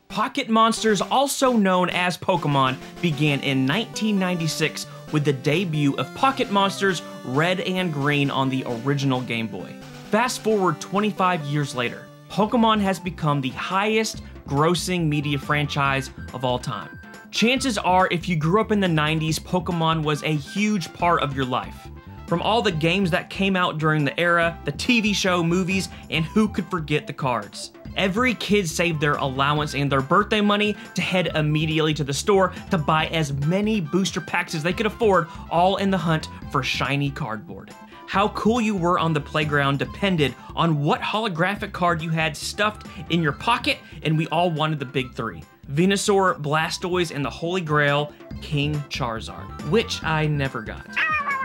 Pocket Monsters, also known as Pokemon, began in 1996 with the debut of Pocket Monsters Red and Green on the original Game Boy. Fast forward 25 years later, Pokemon has become the highest grossing media franchise of all time. Chances are, if you grew up in the 90s, Pokemon was a huge part of your life. From all the games that came out during the era, the TV show, movies, and who could forget the cards. Every kid saved their allowance and their birthday money to head immediately to the store to buy as many booster packs as they could afford, all in the hunt for shiny cardboard. How cool you were on the playground depended on what holographic card you had stuffed in your pocket, and we all wanted the big three: Venusaur, Blastoise, and the Holy Grail, King Charizard, which I never got.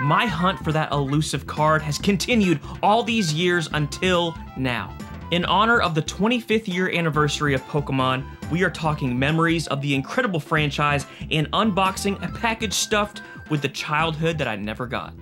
My hunt for that elusive card has continued all these years until now. In honor of the 25th year anniversary of Pokemon, we are talking memories of the incredible franchise and unboxing a package stuffed with the childhood that I never got.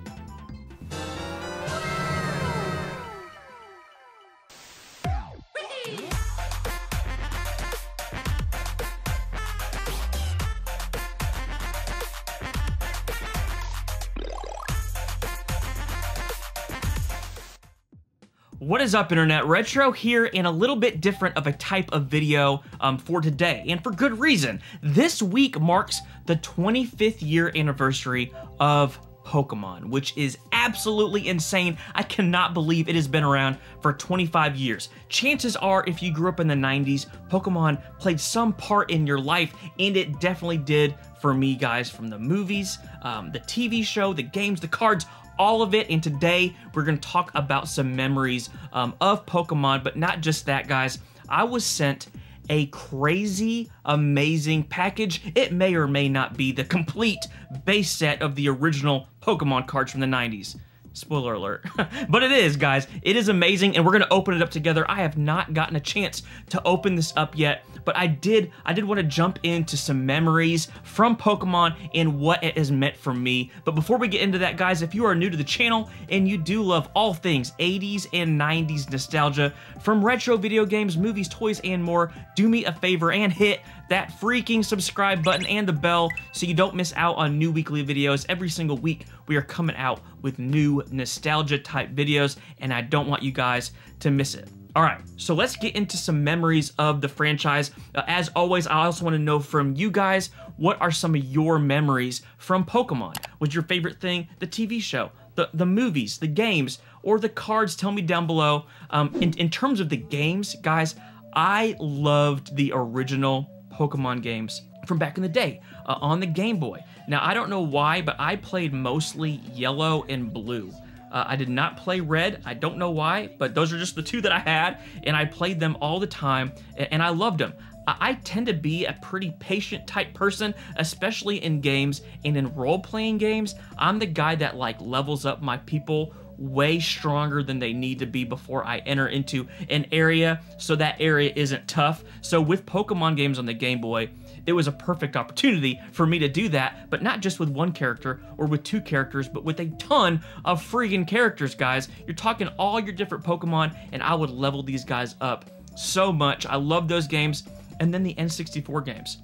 What is up, Internet? Retro here, and a little bit different of a type of video for today, and for good reason. This week marks the 25th year anniversary of Pokemon, which is absolutely insane. I cannot believe it has been around for 25 years. Chances are, if you grew up in the 90s, Pokemon played some part in your life, and it definitely did for me, guys, from the movies, the TV show, the games, the cards, all of it. And today we're going to talk about some memories of Pokemon, but not just that, guys. I was sent a crazy, amazing package. It may or may not be the complete base set of the original Pokemon cards from the 90s. Spoiler alert. But it is, guys. It is amazing, and we're going to open it up together. I have not gotten a chance to open this up yet, but I did want to jump into some memories from Pokemon and what it has meant for me. But before we get into that, guys, if you are new to the channel and you do love all things 80s and 90s nostalgia from retro video games, movies, toys, and more, do me a favor and hit that freaking subscribe button and the bell so you don't miss out on new weekly videos. Every single week we are coming out with new nostalgia type videos, and I don't want you guys to miss it. Alright, so let's get into some memories of the franchise. As always, I also want to know from you guys, what are some of your memories from Pokemon? Was your favorite thing the TV show, the movies, the games, or the cards? Tell me down below. In terms of the games, guys, I loved the original Pokemon games from back in the day on the Game Boy. Now, I don't know why, but I played mostly yellow and blue. I did not play red. I don't know why, but those are just the two that I had, and I played them all the time, and I loved them. I tend to be a pretty patient type person, especially in games and in role-playing games. I'm the guy that like levels up my people way stronger than they need to be before I enter into an area, so that area isn't tough. So with Pokemon games on the Game Boy, it was a perfect opportunity for me to do that, but not just with one character or with two characters, but with a ton of friggin' characters, guys. You're talking all your different Pokemon, and I would level these guys up so much. I love those games. And then the N64 games.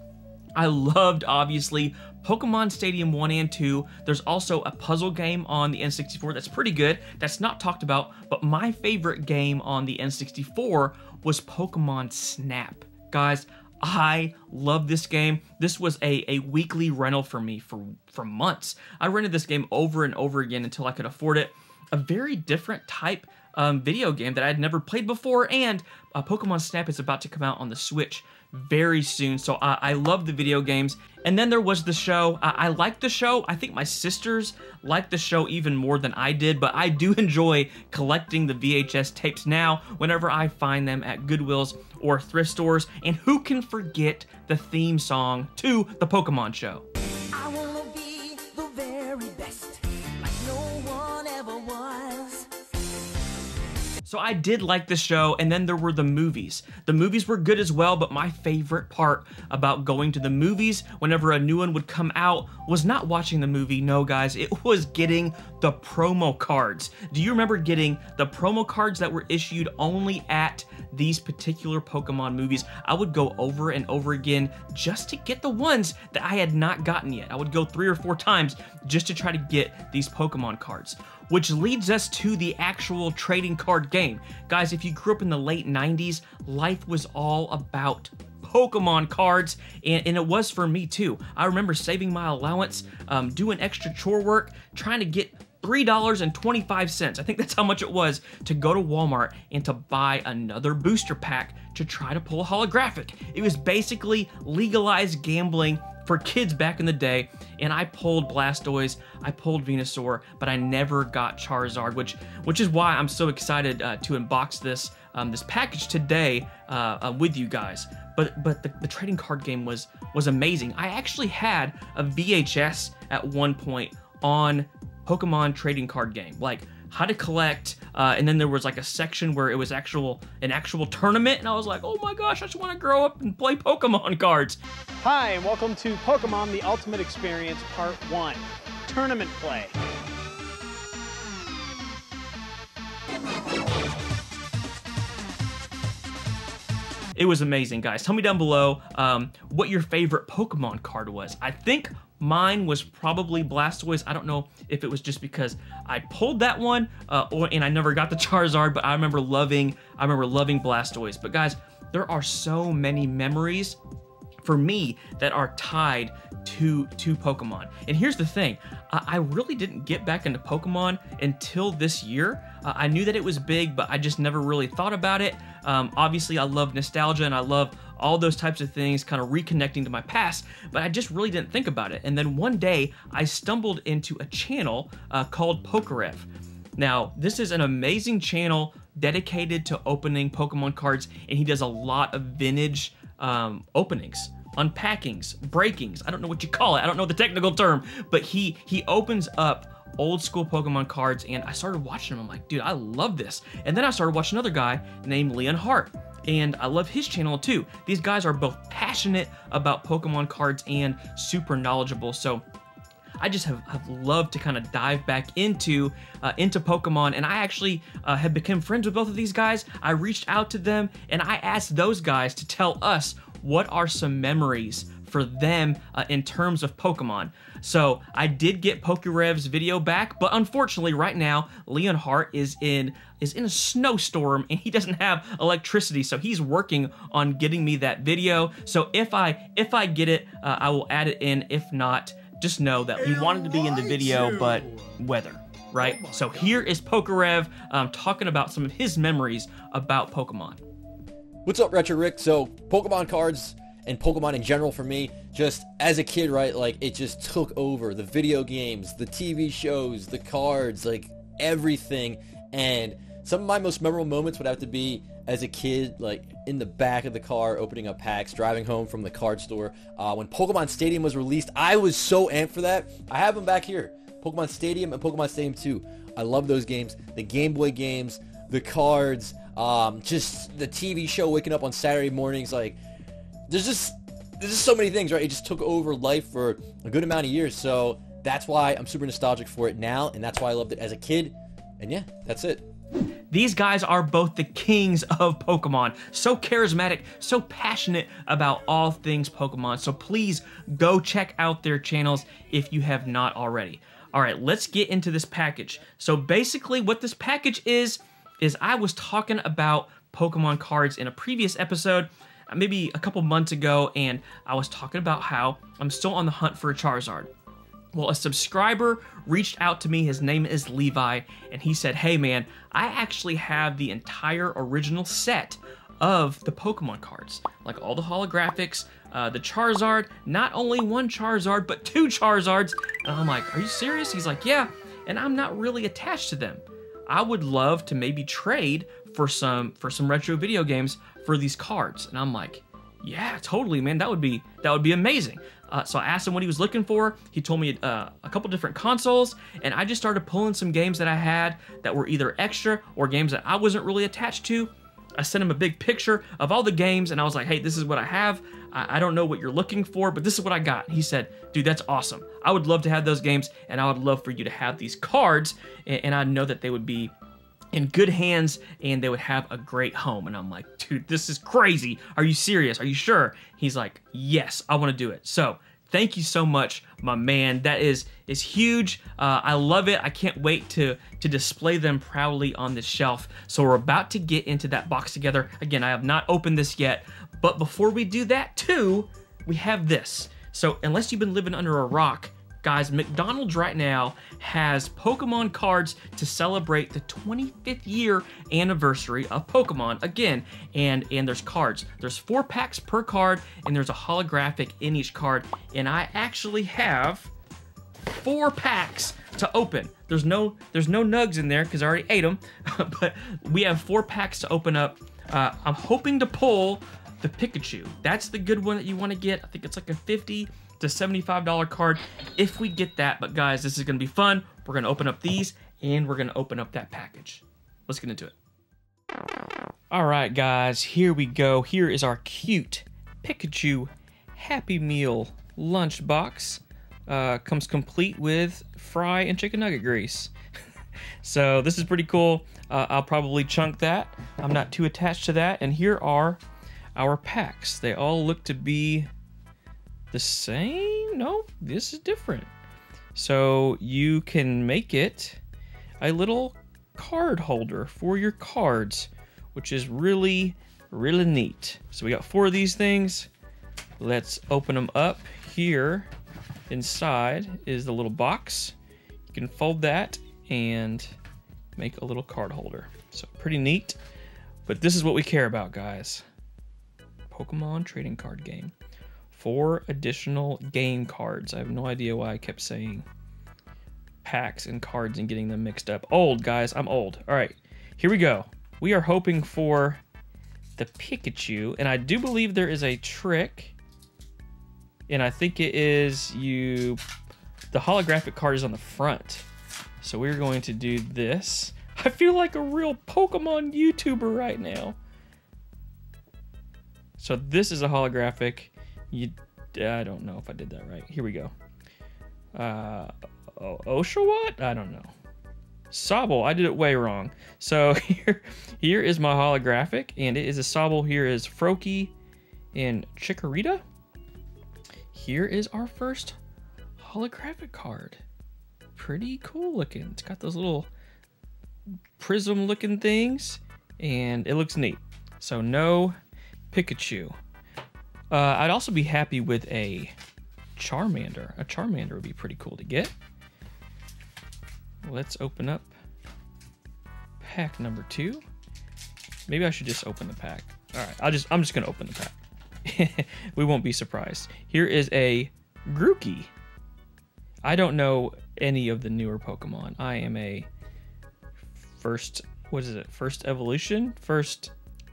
I loved, obviously, Pokemon Stadium 1 and 2. There's also a puzzle game on the N64 that's pretty good. That's not talked about, but my favorite game on the N64 was Pokemon Snap. Guys, I love this game. This was a weekly rental for me for months. I rented this game over and over again until I could afford it. A very different type video game that I had never played before, and Pokemon Snap is about to come out on the Switch very soon, so I love the video games. And then there was the show. I liked the show. I think my sisters liked the show even more than I did, but I do enjoy collecting the VHS tapes now whenever I find them at Goodwills or thrift stores. And who can forget the theme song to the Pokemon show? I wanna be the very best, like no one ever was. So I did like the show, and then there were the movies. The movies were good as well, but my favorite part about going to the movies whenever a new one would come out was not watching the movie. No, guys, it was getting the promo cards. Do you remember getting the promo cards that were issued only at these particular Pokemon movies, I would go over and over again just to get the ones that I had not gotten yet. I would go 3 or 4 times just to try to get these Pokemon cards. Which leads us to the actual trading card game. Guys, if you grew up in the late 90s, life was all about Pokemon cards, and it was for me too. I remember saving my allowance, doing extra chore work, trying to get $3.25. I think that's how much it was to go to Walmart and to buy another booster pack to try to pull a holographic. It was basically legalized gambling for kids back in the day, and I pulled Blastoise, I pulled Venusaur, but I never got Charizard, which is why I'm so excited to unbox this this package today with you guys. But the trading card game was amazing. I actually had a VHS at one point on Pokemon trading card game, like how to collect, and then there was like a section where it was an actual tournament, and I was like, oh my gosh, I just want to grow up and play Pokemon cards. Hi, and welcome to Pokemon The Ultimate Experience Part 1, Tournament Play. It was amazing, guys. Tell me down below what your favorite Pokemon card was. I think mine was probably Blastoise. I don't know if it was just because I pulled that one and I never got the Charizard, but I remember loving Blastoise. But guys, there are so many memories for me that are tied to Pokemon. And here's the thing, I really didn't get back into Pokemon until this year. I knew that it was big, but I just never really thought about it. Obviously, I love nostalgia and I love all those types of things, kind of reconnecting to my past, but I just really didn't think about it. And then one day, I stumbled into a channel called Pokerev. Now, this is an amazing channel dedicated to opening Pokemon cards, and he does a lot of vintage openings, unpackings, breakings. I don't know what you call it. I don't know the technical term, but he opens up old school Pokemon cards, and I started watching him. I'm like, dude, I love this. And then I started watching another guy named Leon Hart, and I love his channel too. These guys are both passionate about Pokemon cards and super knowledgeable. So I just have loved to kind of dive back into Pokemon, and I actually have become friends with both of these guys. I reached out to them, and I asked those guys to tell us what are some memories for them in terms of Pokemon. So I did get Pokerev's video back, but unfortunately right now, Leon Hart is in a snowstorm and he doesn't have electricity, so he's working on getting me that video. So if I get it, I will add it in. If not, just know that he wanted to be in the video, but weather, right? So here is Pokerev talking about some of his memories about Pokemon. What's up, Retro Rick? So Pokemon cards and Pokemon in general for me, just as a kid, right, like it just took over. The video games, the TV shows, the cards, like everything. And some of my most memorable moments would have to be as a kid, like in the back of the car, opening up packs, driving home from the card store. When Pokemon Stadium was released, I was so amped for that. I have them back here, Pokemon Stadium and Pokemon Stadium 2. I love those games, the Game Boy games, the cards, just the TV show, waking up on Saturday mornings. Like there's just so many things, right? It just took over life for a good amount of years. So that's why I'm super nostalgic for it now, and that's why I loved it as a kid. And yeah, that's it. These guys are both the kings of Pokemon. So charismatic, so passionate about all things Pokemon. So please go check out their channels if you have not already. All right, let's get into this package. So basically what this package is I was talking about Pokemon cards in a previous episode, maybe a couple months ago, and I was talking about how I'm still on the hunt for a Charizard. Well, a subscriber reached out to me, his name is Levi, and he said, hey man, I actually have the entire original set of the Pokemon cards, like all the holographics, the Charizard, not only one Charizard, but 2 Charizards. And I'm like, are you serious? He's like, yeah, and I'm not really attached to them. I would love to maybe trade for some retro video games for these cards. And I'm like, yeah, totally, man, that would be amazing. So I asked him what he was looking for. He told me a couple different consoles, and I just started pulling some games that I had that were either extra or games that I wasn't really attached to. I sent him a big picture of all the games, and I was like, hey, this is what I have. I don't know what you're looking for, but this is what I got. He said, dude, that's awesome. I would love to have those games, and I would love for you to have these cards, and I know that they would be in good hands and they would have a great home. And I'm like, dude, this is crazy. Are you serious? Are you sure? He's like, yes, I want to do it. So thank you so much, my man. That is huge. I love it. I can't wait to display them proudly on this shelf. So we're about to get into that box together. Again, I have not opened this yet, but before we do that too, we have this. So unless you've been living under a rock, guys, McDonald's right now has Pokemon cards to celebrate the 25th year anniversary of Pokemon again, and there's cards. There's 4 packs per card, and there's a holographic in each card, and I actually have 4 packs to open. There's no nugs in there because I already ate them, but we have 4 packs to open up. I'm hoping to pull the Pikachu. That's the good one that you want to get. I think it's like a $50 to $75 card if we get that. But guys, this is gonna be fun. We're gonna open up these and we're gonna open up that package. Let's get into it. All right, guys, here we go. Here is our cute Pikachu Happy Meal lunchbox. Comes complete with fry and chicken nugget grease. So this is pretty cool. I'll probably chunk that. I'm not too attached to that. And here are our packs. They all look to be the same? No, this is different. So you can make it a little card holder for your cards, which is really, really neat. So we got 4 of these things. Let's open them up. Here inside is the little box. You can fold that and make a little card holder. So pretty neat. But this is what we care about, guys. Pokemon trading card game. 4 additional game cards. I have no idea why I kept saying packs and cards and getting them mixed up. Old, guys. I'm old. All right, here we go. We are hoping for the Pikachu, and I do believe there is a trick, and I think it is the holographic card is on the front. So we're going to do this. I feel like a real Pokemon YouTuber right now. So this is a holographic. I don't know if I did that right. Here we go. Oshawott? I don't know. Sobble. I did it way wrong. So here is my holographic, and it is a Sobble. Here is Froakie and Chikorita. Here is our first holographic card. Pretty cool looking. It's got those little prism looking things, and it looks neat. So no Pikachu. I'd also be happy with a Charmander. A Charmander would be pretty cool to get. Let's open up pack number 2. Maybe I should just open the pack. All right, I'm just gonna open the pack. We won't be surprised. Here is a Grookey. I don't know any of the newer Pokemon. I am a first evolution? First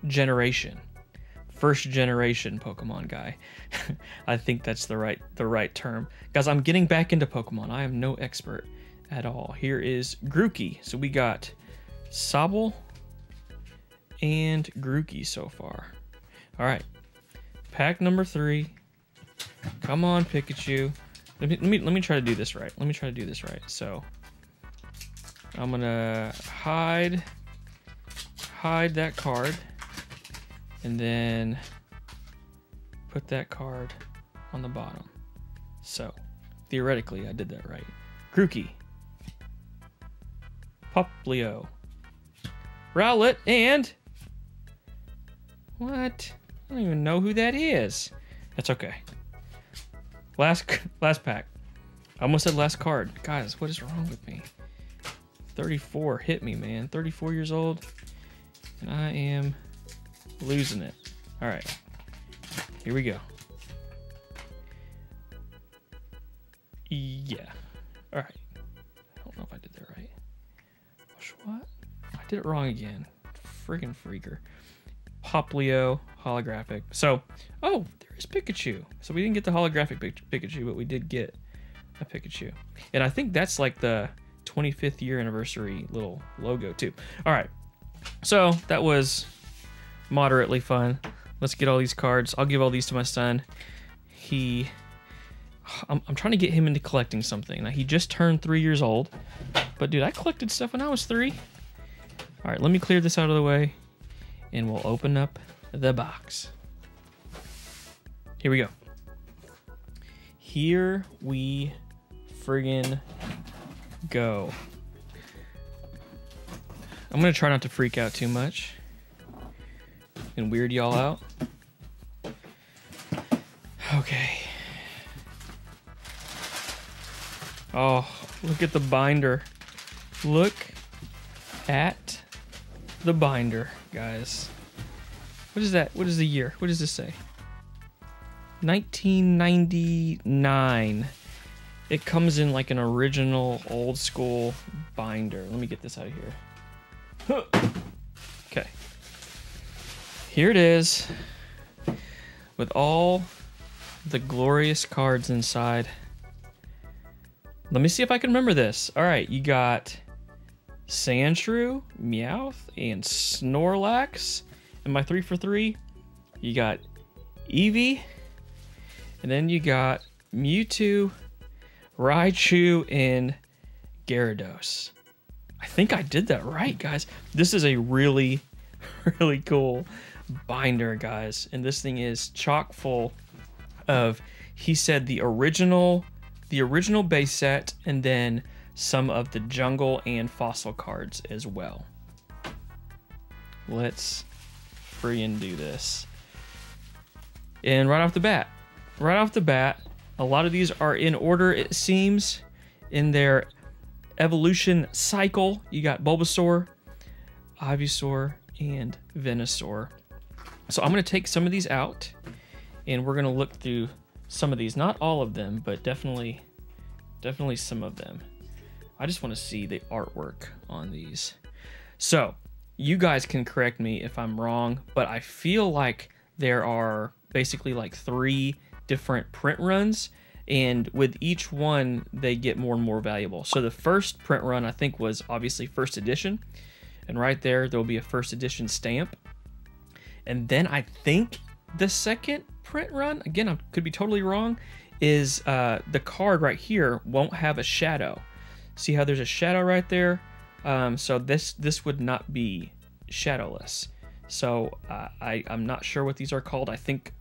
generation Pokemon guy. I think that's the right term. Guys, I'm getting back into Pokemon. I am no expert at all. Here is Grookey. So we got Sobble and Grookey so far. All right, pack number 3. Come on, Pikachu. Let me try to do this right. So I'm gonna hide that card, and then put that card on the bottom. So theoretically, I did that right. Grookey, Poplio, Rowlet, and what? I don't even know who that is. That's okay. Last pack. I almost said last card. Guys, what is wrong with me? 34 hit me, man. 34 years old, and I am losing it. All right, here we go. Yeah. All right. I don't know if I did that right. What? I did it wrong again. Friggin' freaker. Poplio holographic. So, oh, there is Pikachu. So we didn't get the holographic Pikachu, but we did get a Pikachu. And I think that's like the 25th year anniversary little logo too. All right. So that was moderately fun. Let's get all these cards. I'll give all these to my son. I'm trying to get him into collecting something. Now, he just turned 3 years old, but dude, I collected stuff when I was 3. All right, let me clear this out of the way, and we'll open up the box. Here we go. Here we friggin' go. I'm gonna try not to freak out too much and weird y'all out. Okay. Oh, look at the binder. Look at the binder, guys. What is that? What is the year? What does this say? 1999. It comes in like an original old school binder. Let me get this out of here. Okay. Here it is with all the glorious cards inside. Let me see if I can remember this. All right, you got Sandshrew, Meowth, and Snorlax. And my 3 for 3, you got Eevee, and then you got Mewtwo, Raichu, and Gyarados. I think I did that right, guys. This is a really, really cool binder, guys. And this thing is chock full of, he said, the original base set, and then some of the jungle and fossil cards as well. Let's friggin' do this. And right off the bat, a lot of these are in order, it seems, in their evolution cycle. You got Bulbasaur, Ivysaur, and Venusaur. So I'm going to take some of these out, and we're going to look through some of these. Not all of them, but definitely some of them. I just want to see the artwork on these. So you guys can correct me if I'm wrong, but I feel like there are basically like 3 different print runs, and with each one they get more and more valuable. So the first print run, I think, was obviously first edition, and right there will be a first edition stamp. And then I think the second print run, again, I could be totally wrong, is the card right here won't have a shadow. See how there's a shadow right there? So this would not be shadowless. So I'm not sure what these are called. I think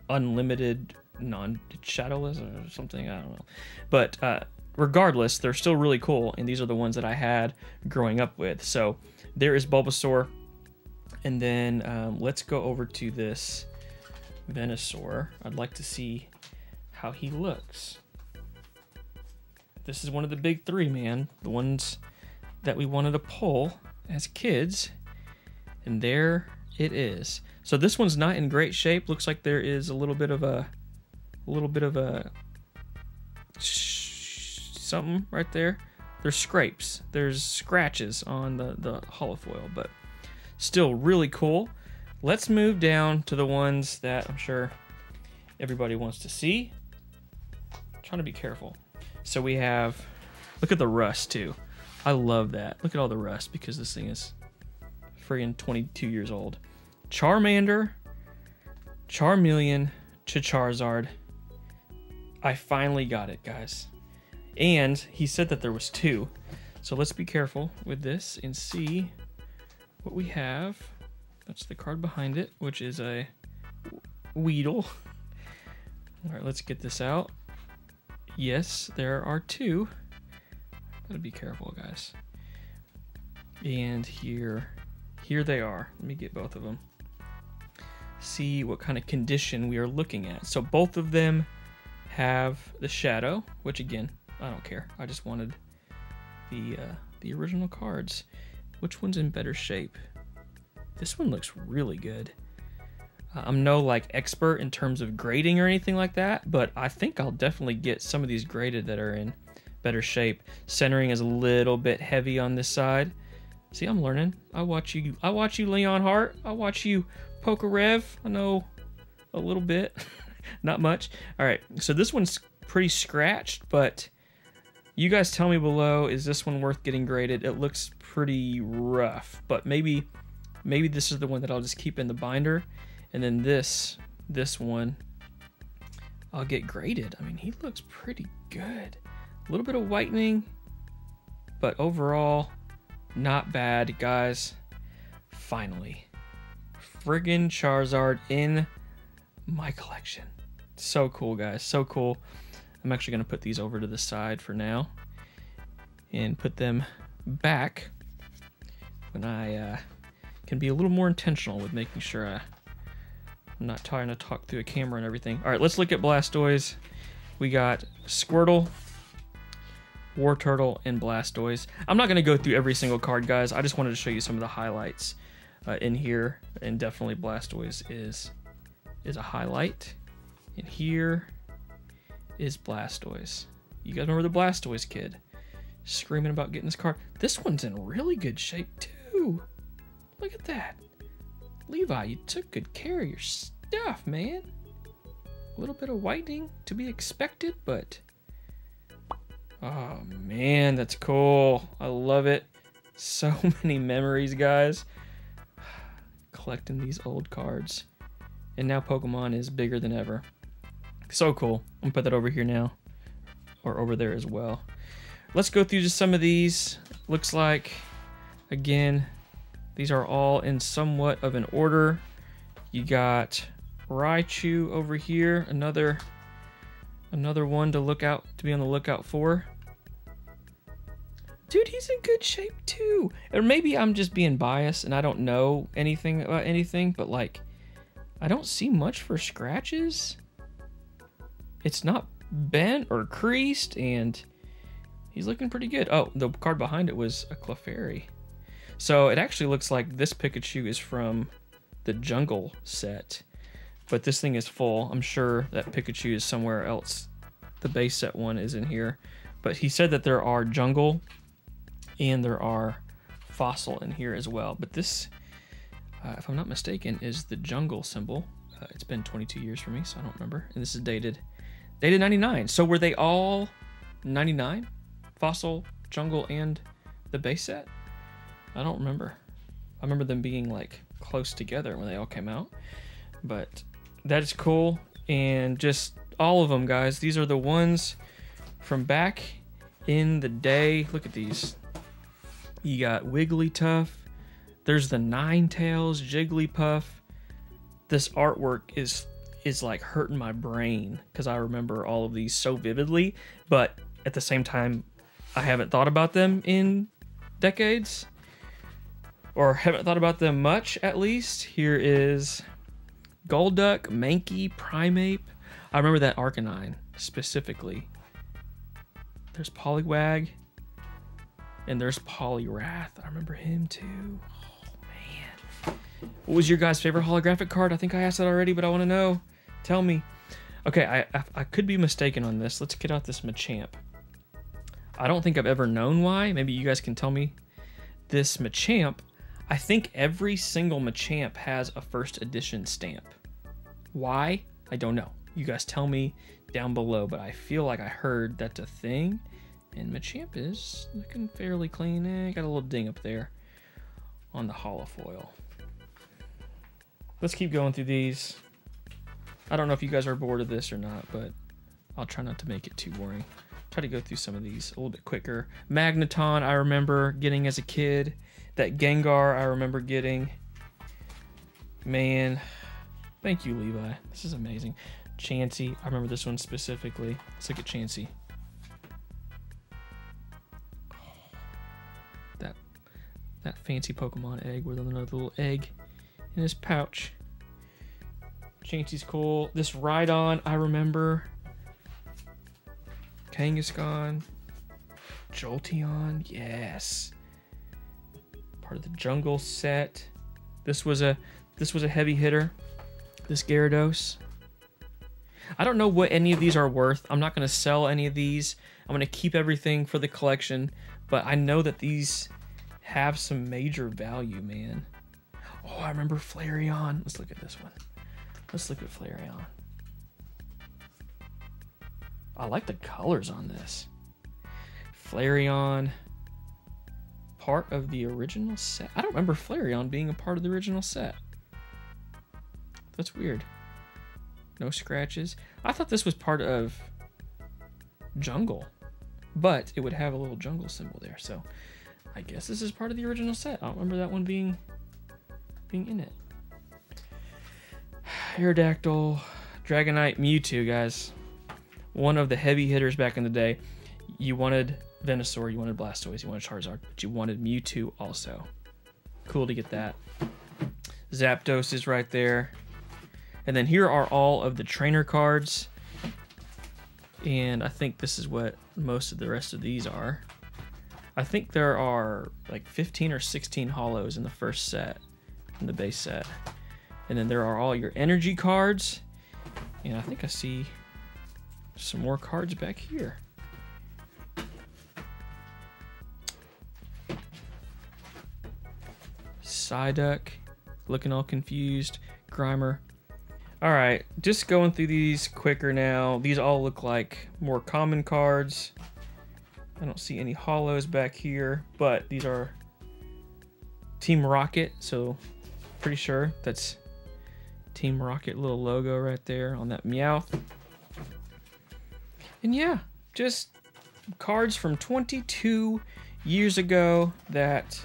unlimited non-shadowless or something, I don't know. But regardless, they're still really cool, and these are the ones that I had growing up with. So there is Bulbasaur, and then let's go over to this Venusaur. I'd like to see how he looks. This is one of the big 3, man. The ones that we wanted to pull as kids, and there it is. So this one's not in great shape. Looks like there is a little bit of a something right there. There's scrapes. There's scratches on the holofoil, but still really cool. Let's move down to the ones that I'm sure everybody wants to see. I'm trying to be careful. So we have, look at the rust too. I love that. Look at all the rust because this thing is friggin' 22 years old. Charmander, Charmeleon, Charizard. I finally got it, guys. And he said that there was 2. So let's be careful with this and see what we have. That's the card behind it, which is a Weedle. All right, let's get this out. Yes, there are 2. Gotta be careful, guys. And here they are. Let me get both of them. See what kind of condition we are looking at. So both of them have the shadow, which again, I don't care. I just wanted the original cards. Which one's in better shape? This one looks really good. I'm no like expert in terms of grading or anything like that, but I think I'll definitely get some of these graded that are in better shape. Centering is a little bit heavy on this side. See, I'm learning. I watch you, Leon Hart. I watch you, Pokerev. I know a little bit, not much. All right, so this one's pretty scratched, but you guys tell me below, is this one worth getting graded? It looks pretty rough, but maybe this is the one that I'll just keep in the binder. And then this one, I'll get graded. I mean, he looks pretty good. A little bit of whitening, but overall, not bad, guys. Finally. Friggin' Charizard in my collection. So cool, guys. So cool. I'm actually going to put these over to the side for now and put them back when I can be a little more intentional with making sure I'm not trying to talk through a camera and everything. All right, let's look at Blastoise. We got Squirtle, War Turtle, and Blastoise. I'm not going to go through every single card, guys. I just wanted to show you some of the highlights in here, and definitely Blastoise is a highlight. And here is Blastoise. You guys remember the Blastoise kid screaming about getting this card? This one's in really good shape too. Look at that. Levi, you took good care of your stuff, man. A little bit of whitening to be expected, but oh man, that's cool. I love it. So many memories, guys. Collecting these old cards. And now Pokemon is bigger than ever. So cool. I'm gonna put that over here now, or over there as well. Let's go through just some of these. Looks like, again, these are all in somewhat of an order. You got Raichu over here, another one to be on the lookout for. Dude, he's in good shape too. Or maybe I'm just being biased and I don't know anything about anything, but like, I don't see much for scratches. It's not bent or creased, and he's looking pretty good. Oh, the card behind it was a Clefairy. So it actually looks like this Pikachu is from the Jungle set, but this thing is full. I'm sure that Pikachu is somewhere else. The base set one is in here, but he said that there are Jungle and there are Fossil in here as well. But this, if I'm not mistaken, is the Jungle symbol. It's been 22 years for me, so I don't remember. And this is dated 99. So were they all 99? Fossil, Jungle, and the base set? I don't remember. I remember them being like close together when they all came out. But that is cool. And just all of them, guys. These are the ones from back in the day. Look at these. You got Wigglytuff. There's the Ninetales, Jigglypuff. This artwork is like hurting my brain because I remember all of these so vividly, but at the same time, I haven't thought about them in decades, or haven't thought about them much, at least. Here is Golduck, Mankey, Primeape. I remember that Arcanine specifically. There's Poliwag, and there's Poliwrath. I remember him too. Oh man. What was your guys' favorite holographic card? I think I asked that already, but I want to know. Tell me. Okay, I could be mistaken on this. Let's get out this Machamp. I don't think I've ever known why. Maybe you guys can tell me. This Machamp, I think every single Machamp has a first edition stamp. Why? I don't know. You guys tell me down below, but I feel like I heard that's a thing. And Machamp is looking fairly clean. Got a little ding up there on the holofoil. Let's keep going through these. I don't know if you guys are bored of this or not, but I'll try not to make it too boring. Try to go through some of these a little bit quicker. Magneton, I remember getting as a kid. That Gengar, I remember getting. Man, thank you, Levi. This is amazing. Chansey, I remember this one specifically. Let's look at Chansey. That fancy Pokemon egg with another little egg in his pouch. Chansey's cool. This Rhydon, I remember. Kangaskhan. Jolteon, yes. Part of the Jungle set. This was a heavy hitter. This Gyarados. I don't know what any of these are worth. I'm not going to sell any of these. I'm going to keep everything for the collection, but I know that these have some major value, man. Oh, I remember Flareon. Let's look at this one. Let's look at Flareon. I like the colors on this. Flareon, part of the original set. I don't remember Flareon being a part of the original set. That's weird. No scratches. I thought this was part of Jungle, but it would have a little Jungle symbol there, so I guess this is part of the original set. I don't remember that one being being in it. Aerodactyl, Dragonite, Mewtwo, guys. One of the heavy hitters back in the day. You wanted Venusaur, you wanted Blastoise, you wanted Charizard, but you wanted Mewtwo also. Cool to get that. Zapdos is right there. And then here are all of the trainer cards. And I think this is what most of the rest of these are. I think there are like 15 or 16 holos in the first set, in the base set. And then there are all your energy cards. And I think I see some more cards back here. Psyduck, looking all confused. Grimer. All right, just going through these quicker now. These all look like more common cards. I don't see any holos back here, but these are Team Rocket, so pretty sure that's Team Rocket little logo right there on that Meowth. And yeah, just cards from 22 years ago that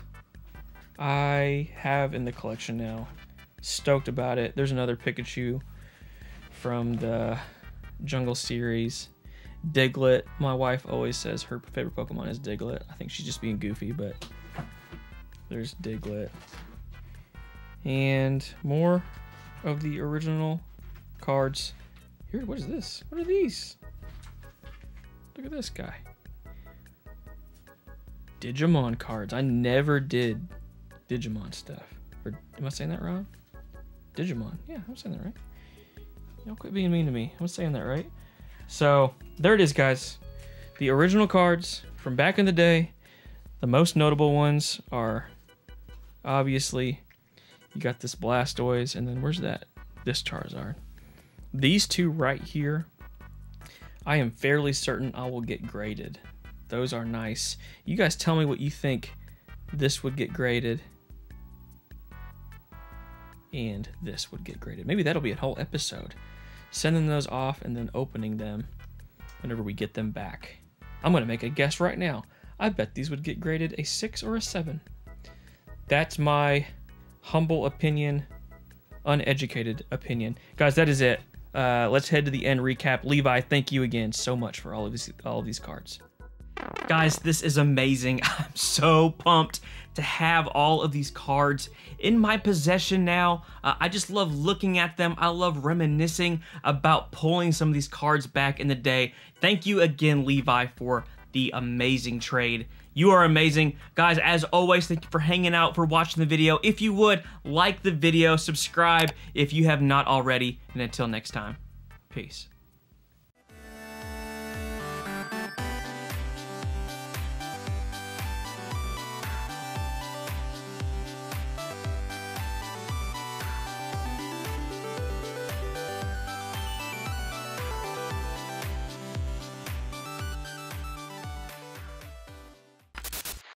I have in the collection now. Stoked about it. There's another Pikachu from the Jungle series. Diglett. My wife always says her favorite Pokemon is Diglett. I think she's just being goofy, but there's Diglett. And more of the original cards. Here, what is this? What are these? Look at this guy. Digimon cards. I never did Digimon stuff. Or am I saying that wrong? Digimon. Yeah, I'm saying that right. Y'all quit being mean to me. I'm saying that right. So, there it is, guys. The original cards from back in the day. The most notable ones are, obviously, you got this Blastoise, and then where's that? This Charizard. These two right here, I am fairly certain I will get graded. Those are nice. You guys tell me what you think this would get graded. And this would get graded. Maybe that'll be a whole episode. Sending those off and then opening them whenever we get them back. I'm going to make a guess right now. I bet these would get graded a 6 or a 7. That's my humble opinion, uneducated opinion. Guys, that is it. Let's head to the end recap. Levi, thank you again so much for all of these cards. Guys, this is amazing. I'm so pumped to have all of these cards in my possession now. I just love looking at them. I love reminiscing about pulling some of these cards back in the day. Thank you again, Levi, for the amazing trade. You are amazing. Guys, as always, thank you for hanging out, for watching the video. If you would, like the video, subscribe if you have not already, and until next time, peace.